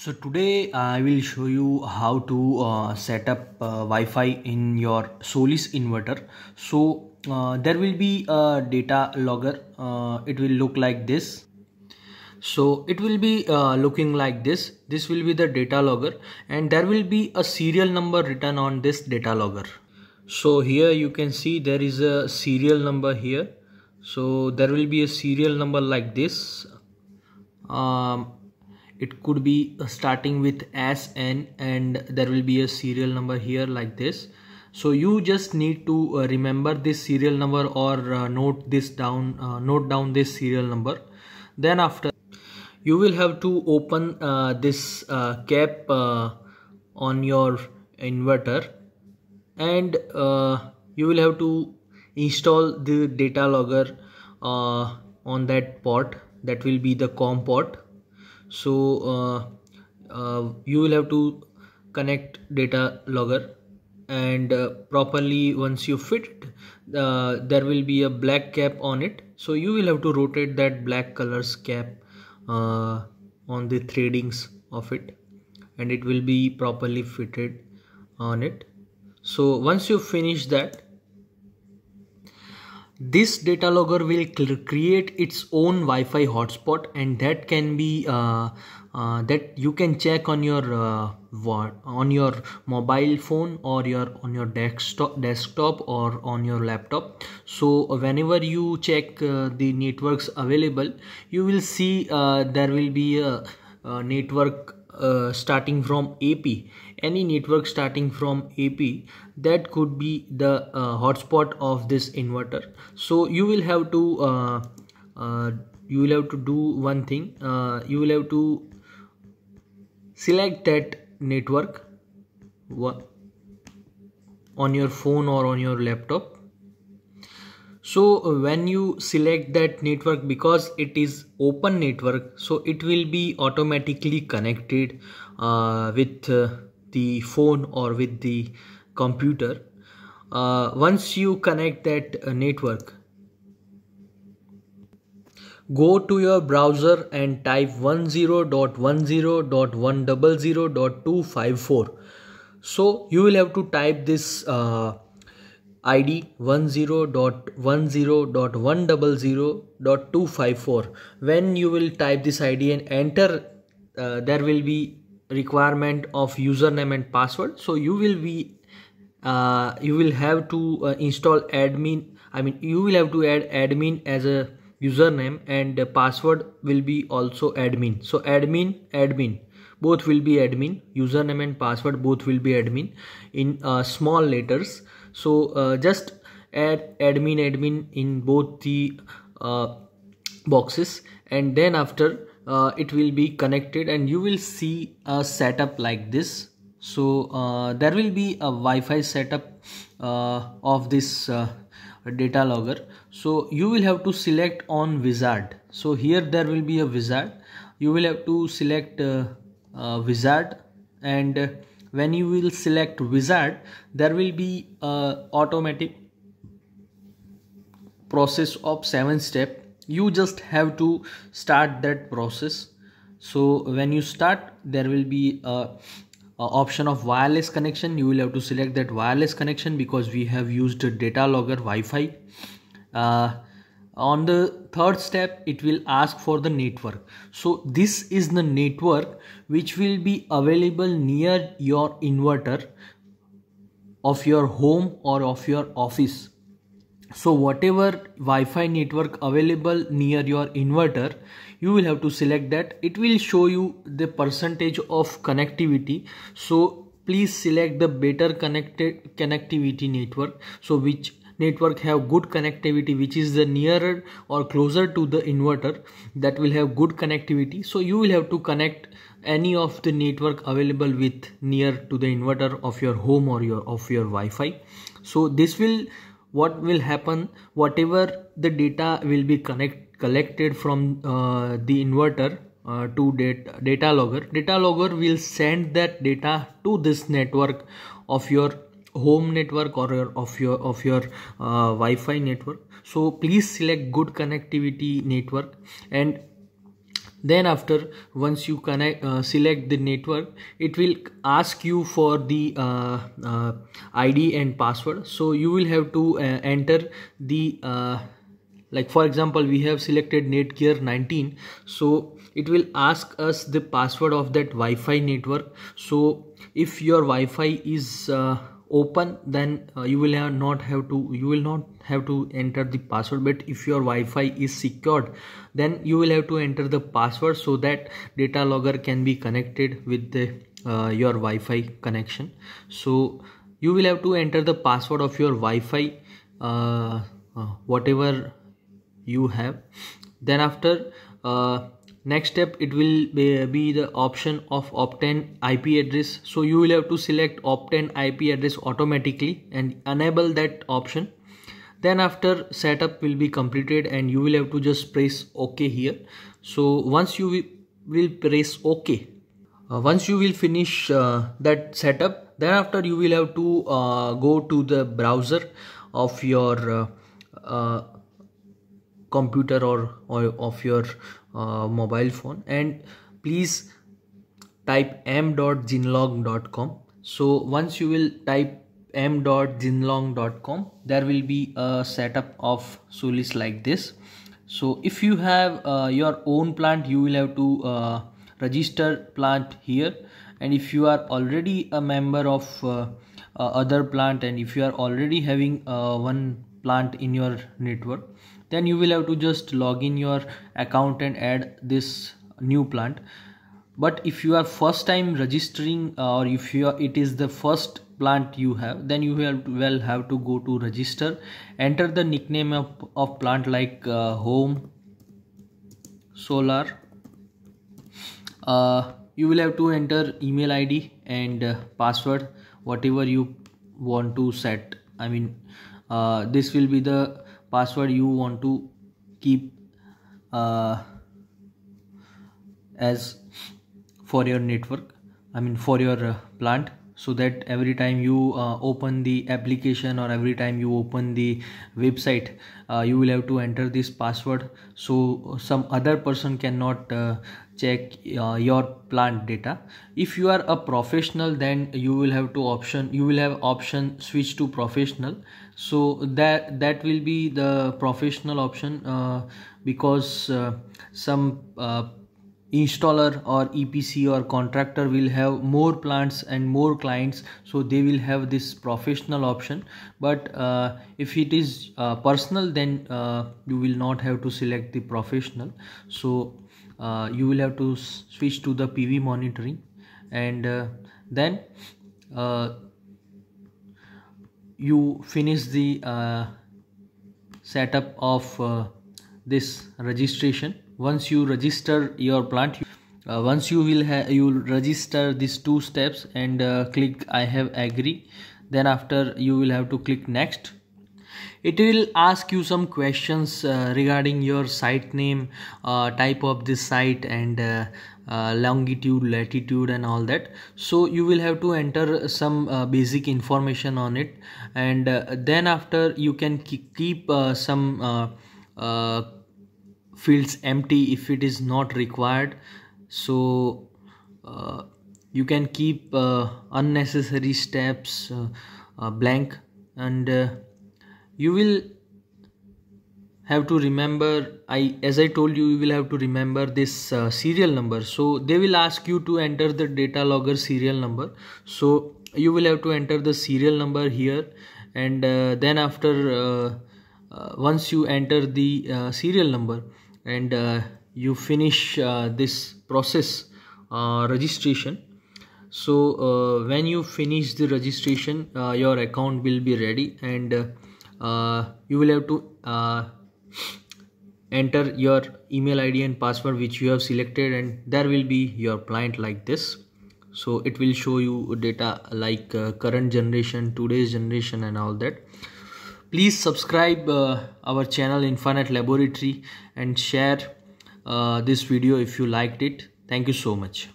So today I will show you how to set up Wi-Fi in your Solis inverter. So there will be a data logger. It will look like this. So it will be looking like this. This will be the data logger, and there will be a serial number written on this data logger. So here you can see there is a serial number here. So there will be a serial number like this. It could be starting with SN, and there will be a serial number here like this. So you just need to remember this serial number, or note down this serial number. Then after, you will have to open this cap on your inverter, and you will have to install the data logger on that port. That will be the COM port. So you will have to connect data logger, and properly once you fit it, there will be a black cap on it. So you will have to rotate that black color's cap on the threadings of it, and it will be properly fitted on it. So once you finish that, this data logger will create its own Wi-Fi hotspot, and that can be that you can check on your mobile phone, or on your desktop or on your laptop. So whenever you check the networks available, you will see there will be a network starting from AP. Any network starting from AP, that could be the hotspot of this inverter. So you will have to do one thing. You will have to select that network on your phone or on your laptop. So when you select that network, because it is open network, so it will be automatically connected with the phone or with the computer. Once you connect that network, go to your browser and type 10.10.100.100.254. So you will have to type this ID 10.10.100.254. When you will type this ID and enter, there will be requirement of username and password. So you will have to install admin. You will have to add admin as a username, and the password will be also admin. So admin both will be admin. Username and password both will be admin in small letters. So just add admin in both the boxes, and then after it will be connected, and you will see a setup like this. So there will be a Wi-Fi setup of this data logger. So you will have to select on wizard. So here there will be a wizard. You will have to select wizard, and when you will select wizard, there will be a automatic process of 7 steps. You just have to start that process. So when you start, there will be a option of wireless connection. You will have to select that wireless connection, because we have used a data logger Wi-Fi. On the third step, it will ask for the network. So this is the network which will be available near your inverter of your home or of your office. So whatever Wi-Fi network available near your inverter, you will have to select that. It will show you the percentage of connectivity. So please select the better connectivity network. So which network have good connectivity, which is the nearer or closer to the inverter, that will have good connectivity. So you will have to connect any of the network available with near to the inverter of your home or of your Wi-Fi. So this will, what will happen, whatever the data will be collected from the inverter to data logger will send that data to this network of your home network or of your Wi-Fi network. So please select good connectivity network, and Then after, once you select the network, it will ask you for the ID and password. So you will have to enter the like for example, we have selected Netgear 19, so it will ask us the password of that Wi-Fi network. So if your Wi-Fi is open, then you will not have to enter the password. But if your Wi-Fi is secured, then you will have to enter the password, so that data logger can be connected with the your Wi-Fi connection. So you will have to enter the password of your Wi-Fi, whatever you have. Then after, next step, it will be the option of obtain IP address. So you will have to select obtain IP address automatically and enable that option. Then after, setup will be completed and you will have to just press OK here. So once you will press OK, once you will finish that setup, then after you will have to go to the browser of your computer or of your mobile phone, and please type m.ginlog.com. so once you will type m.ginlog.com, there will be a setup of Solis like this. So if you have your own plant, you will have to register plant here, and if you are already a member of other plant, and if you are already having one plant in your network, then you will have to just log in your account and add this new plant. But if you are first time registering, or if it is the first plant you have, then you will have to go to register, enter the nickname of plant like home solar. You will have to enter email ID and password, whatever you want to set. I mean, this will be the password you want to keep as for your network, I mean for your plant, so that every time you open the application or every time you open the website, you will have to enter this password, so some other person cannot check your plant data. If you are a professional, then you will have option switch to professional. So that will be the professional option, because some installer or EPC or contractor will have more plants and more clients, so they will have this professional option. But if it is personal, then you will not have to select the professional. So you will have to switch to the PV monitoring, and then you finish the setup of this registration. Once you register your plant, once you will register these two steps and click I have agree. Then after, you will have to click next. It will ask you some questions regarding your site name, type of this site, and longitude, latitude, and all that. So you will have to enter some basic information on it, and then after, you can keep some fields empty if it is not required. So you can keep unnecessary steps blank, and you will have to remember, as I told you, you will have to remember this serial number. So they will ask you to enter the data logger serial number, so you will have to enter the serial number here, and then after, once you enter the serial number and you finish this process registration, so when you finish the registration, your account will be ready, and you will have to enter your email ID and password which you have selected, and there will be your plant like this. So it will show you data like current generation, today's generation, and all that. Please subscribe our channel Infinite Laboratory and share this video if you liked it. Thank you so much.